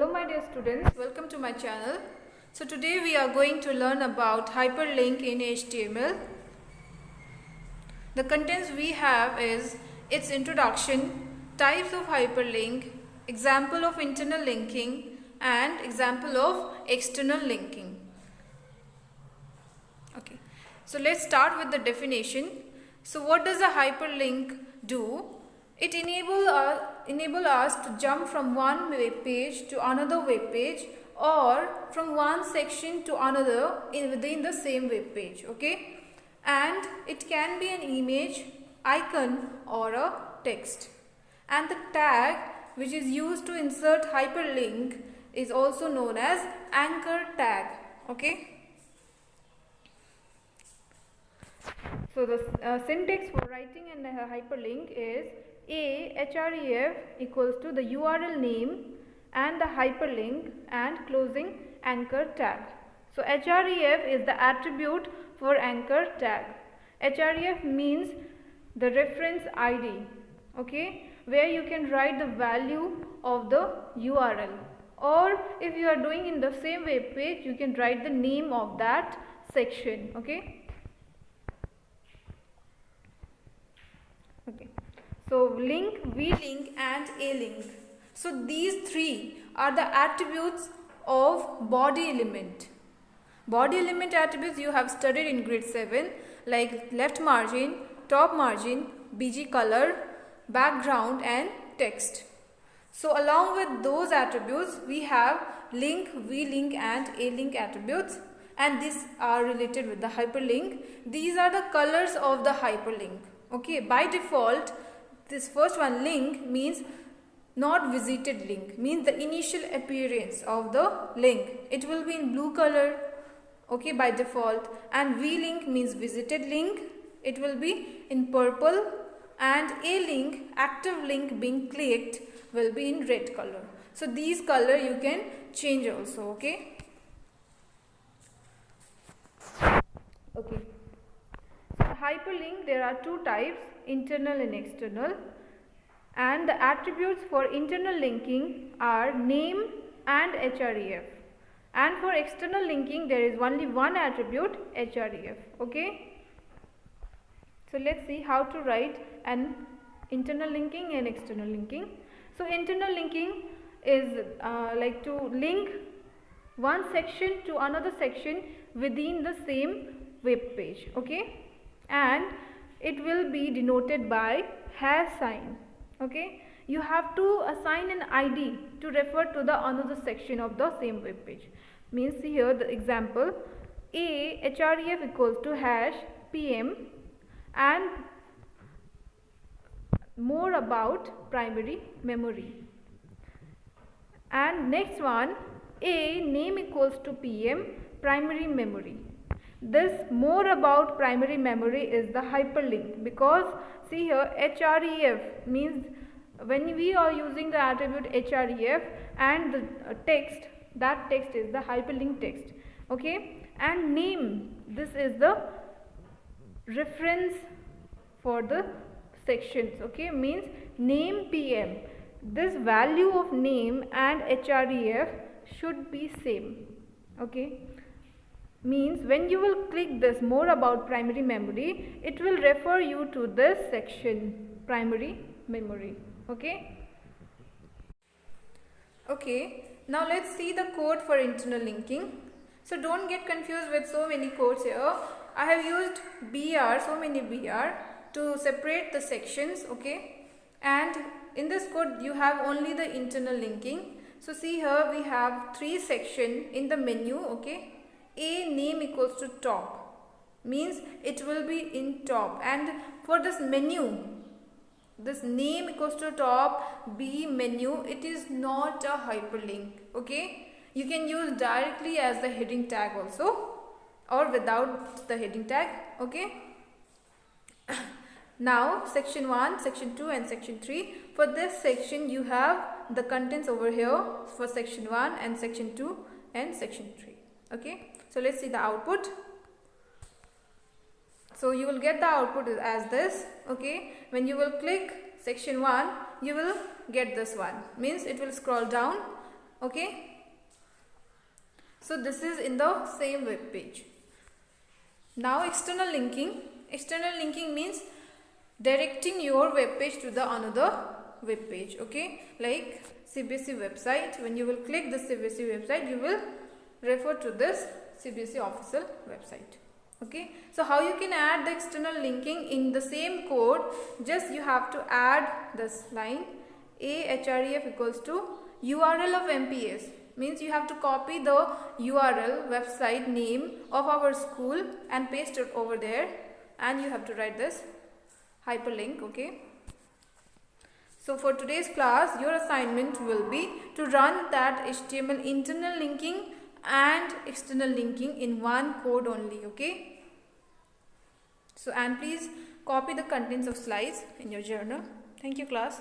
Hello my dear students, welcome to my channel. So today we are going to learn about hyperlink in HTML. The contents we have is its introduction, types of hyperlink, example of internal linking and example of external linking. Okay, so let's start with the definition. So what does a hyperlink do? It enable us to jump from one web page to another web page or from one section to another within the same web page. Okay, and it can be an image, icon or a text. And the tag which is used to insert hyperlink is also known as anchor tag. Okay. So the syntax for writing a hyperlink is href equals to the URL name and the hyperlink and closing anchor tag. So href is the attribute for anchor tag. Href means the reference ID, okay, where you can write the value of the URL, or if you are doing in the same web page, you can write the name of that section. Okay. So link, v-link and a-link. So these three are the attributes of body element. Body element attributes you have studied in grade 7 like left margin, top margin, bg color, background and text. So along with those attributes we have link, v-link and a-link attributes, and these are related with the hyperlink. These are the colors of the hyperlink. Okay, by default this first one, link, means not visited link, means the initial appearance of the link. It will be in blue color, okay, by default. And v-link means visited link, it will be in purple. And a-link, active link being clicked, will be in red color. So these color you can change also. Okay. Okay. So hyperlink, there are two types, internal and external, and the attributes for internal linking are name and href, and for external linking there is only one attribute, href. Okay, so let's see how to write an internal linking and external linking. So internal linking is like to link one section to another section within the same web page. Okay, and it will be denoted by hash sign. Okay, you have to assign an ID to refer to the another section of the same web page. Means here the example, a href equals to hash pm and more about primary memory. And next one, a name equals to pm primary memory. This more about primary memory is the hyperlink, because see here href means when we are using the attribute href and the text, that text is the hyperlink text. Okay, and name, this is the reference for the sections. Okay, means name pm. This value of name and href should be same. Okay, means when you will click this more about primary memory, it will refer you to this section, primary memory. Okay. Okay, now let's see the code for internal linking. So don't get confused with so many codes here. I have used BR, so many BR to separate the sections. Okay, and in this code you have only the internal linking. So see here we have three sections in the menu. Okay, a name equals to top, means it will be in top, and for this menu, this name equals to top, b menu, it is not a hyperlink. Okay, you can use directly as the heading tag also or without the heading tag. Okay. Now section 1, section 2 and section 3. For this section you have the contents over here for section 1 and section 2 and section 3. Okay, so let's see the output. So you will get the output as this. Okay, when you will click section 1 you will get this one, means it will scroll down Okay. So this is in the same web page. Now external linking. External linking means directing your web page to the another web page. Okay, like CBSE website. When you will click the CBSE website, you will refer to this CBSE official website. Okay, so how you can add the external linking in the same code? Just you have to add this line ahref equals to URL of MPS. Means you have to copy the URL website name of our school and paste it over there, and you have to write this hyperlink. Okay, so for today's class your assignment will be to run that HTML internal linking and external linking in one code only. Okay, so and please copy the contents of slides in your journal. Thank you, class.